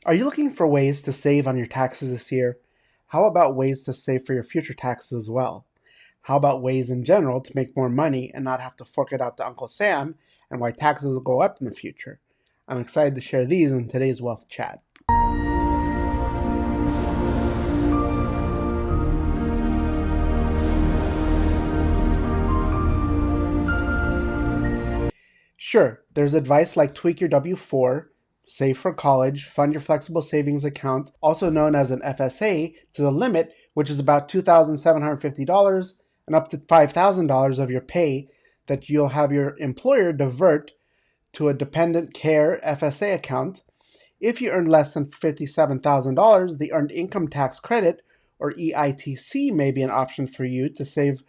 Are you looking for ways to save on your taxes this year? How about ways to save for your future taxes as well? How about ways in general to make more money and not have to fork it out to Uncle Sam, and why taxes will go up in the future? I'm excited to share these in today's Wealth Chat. Sure, there's advice like tweak your W-4, save for college, fund your flexible savings account, also known as an FSA, to the limit, which is about $2,750 and up to $5,000 of your pay that you'll have your employer divert to a dependent care FSA account. If you earn less than $57,000, the Earned Income Tax Credit, or EITC, may be an option for you to save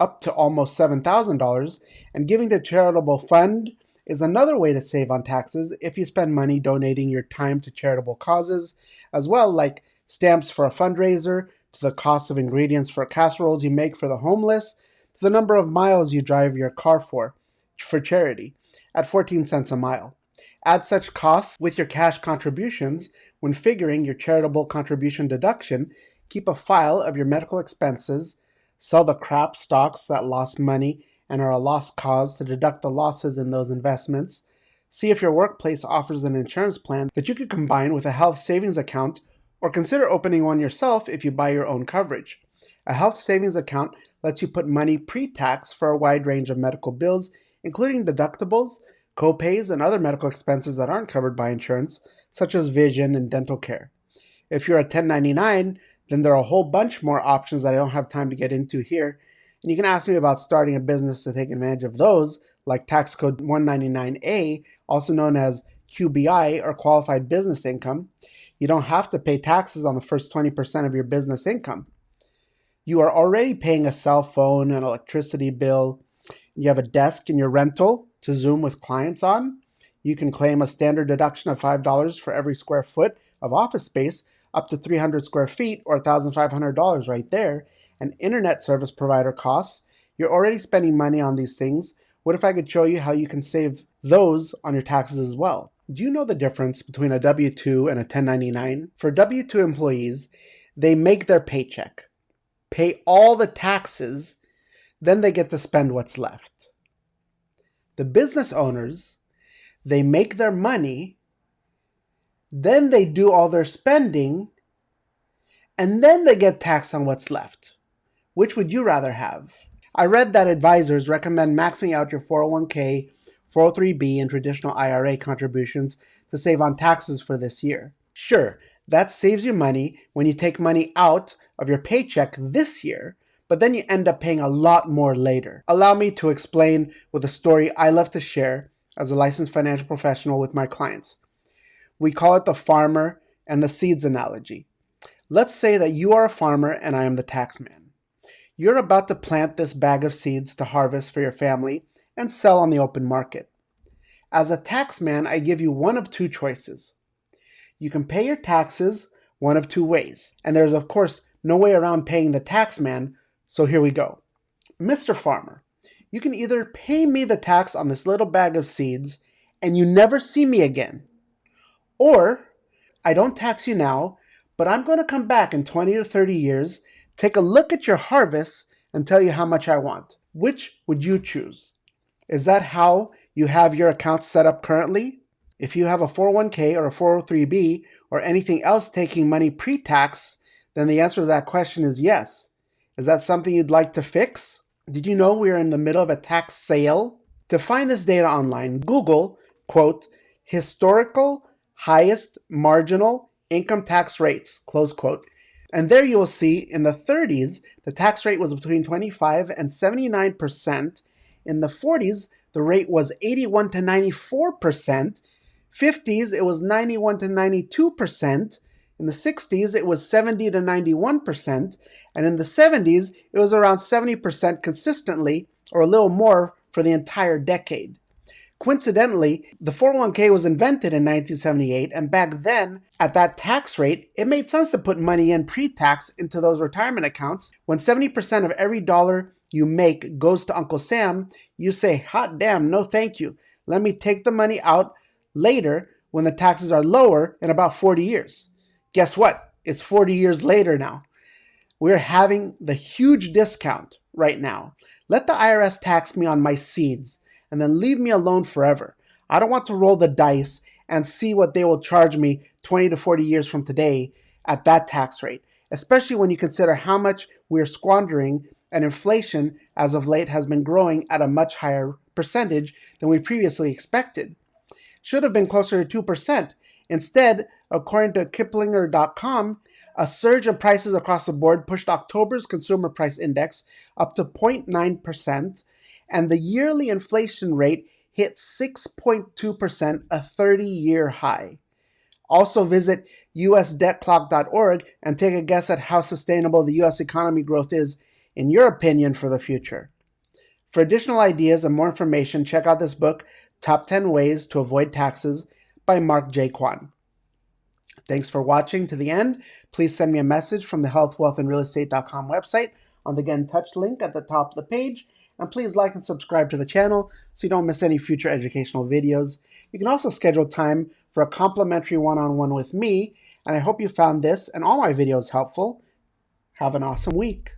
up to almost $7,000, and giving to charitable fund is another way to save on taxes if you spend money donating your time to charitable causes, as well, like stamps for a fundraiser, to the cost of ingredients for casseroles you make for the homeless, to the number of miles you drive your car for charity, at 14 cents a mile. Add such costs with your cash contributions when figuring your charitable contribution deduction. Keep a file of your medical expenses. Sell the crap stocks that lost money and are a lost cause to deduct the losses in those investments. See if your workplace offers an insurance plan that you could combine with a health savings account, or consider opening one yourself if you buy your own coverage. A health savings account lets you put money pre-tax for a wide range of medical bills, including deductibles, co-pays, and other medical expenses that aren't covered by insurance, such as vision and dental care. If you're a 1099, then there are a whole bunch more options that I don't have time to get into here. And you can ask me about starting a business to take advantage of those, like tax code 199A, also known as QBI, or qualified business income. You don't have to pay taxes on the first 20% of your business income. You are already paying a cell phone, an electricity bill. You have a desk in your rental to Zoom with clients on. You can claim a standard deduction of $5 for every square foot of office space, up to 300 square feet, or $1,500 right there. And internet service provider costs. You're already spending money on these things. What if I could show you how you can save those on your taxes as well? Do you know the difference between a W-2 and a 1099? For W-2 employees, they make their paycheck, pay all the taxes, then they get to spend what's left. The business owners, they make their money, then they do all their spending, and then they get taxed on what's left. Which would you rather have? I read that advisors recommend maxing out your 401k, 403b, and traditional IRA contributions to save on taxes for this year. Sure, that saves you money when you take money out of your paycheck this year, but then you end up paying a lot more later. Allow me to explain with a story I love to share as a licensed financial professional with my clients. We call it the farmer and the seeds analogy. Let's say that you are a farmer and I am the tax man. You're about to plant this bag of seeds to harvest for your family and sell on the open market. As a tax man, I give you one of two choices. You can pay your taxes one of two ways, and there's of course no way around paying the tax man, so here we go. Mr. Farmer, you can either pay me the tax on this little bag of seeds and you never see me again, or I don't tax you now, but I'm going to come back in 20 to 30 years, take a look at your harvest, and tell you how much I want. Which would you choose? Is that how you have your account set up currently? If you have a 401k or a 403b or anything else taking money pre-tax, then the answer to that question is yes. Is that something you'd like to fix? Did you know we're in the middle of a tax sale? To find this data online, Google, quote, historical highest marginal income tax rates, close quote. And there you will see in the 30s, the tax rate was between 25 and 79%. In the 40s, the rate was 81 to 94%. 50s, it was 91 to 92%. In the 60s, it was 70 to 91%. And in the 70s, it was around 70% consistently, or a little more for the entire decade. Coincidentally, the 401k was invented in 1978, and back then, at that tax rate, it made sense to put money in pre-tax into those retirement accounts. When 70% of every dollar you make goes to Uncle Sam, you say, hot damn, no thank you. Let me take the money out later when the taxes are lower in about 40 years. Guess what? It's 40 years later now. We're having the huge discount right now. Let the IRS tax me on my seeds and then leave me alone forever. I don't want to roll the dice and see what they will charge me 20 to 40 years from today at that tax rate, especially when you consider how much we're squandering and inflation as of late has been growing at a much higher percentage than we previously expected. Should have been closer to 2%. Instead, according to Kiplinger.com, a surge in prices across the board pushed October's consumer price index up to 0.9%, and the yearly inflation rate hit 6.2%, a 30-year high. Also visit usdebtclock.org and take a guess at how sustainable the U.S. economy growth is, in your opinion, for the future. For additional ideas and more information, check out this book, Top 10 Ways to Avoid Taxes by Mark J. Kwan. Thanks for watching to the end. Please send me a message from the healthwealthandrealestate.com website on the Get in Touch link at the top of the page. And please like and subscribe to the channel so you don't miss any future educational videos. You can also schedule time for a complimentary one-on-one with me. And I hope you found this and all my videos helpful. Have an awesome week.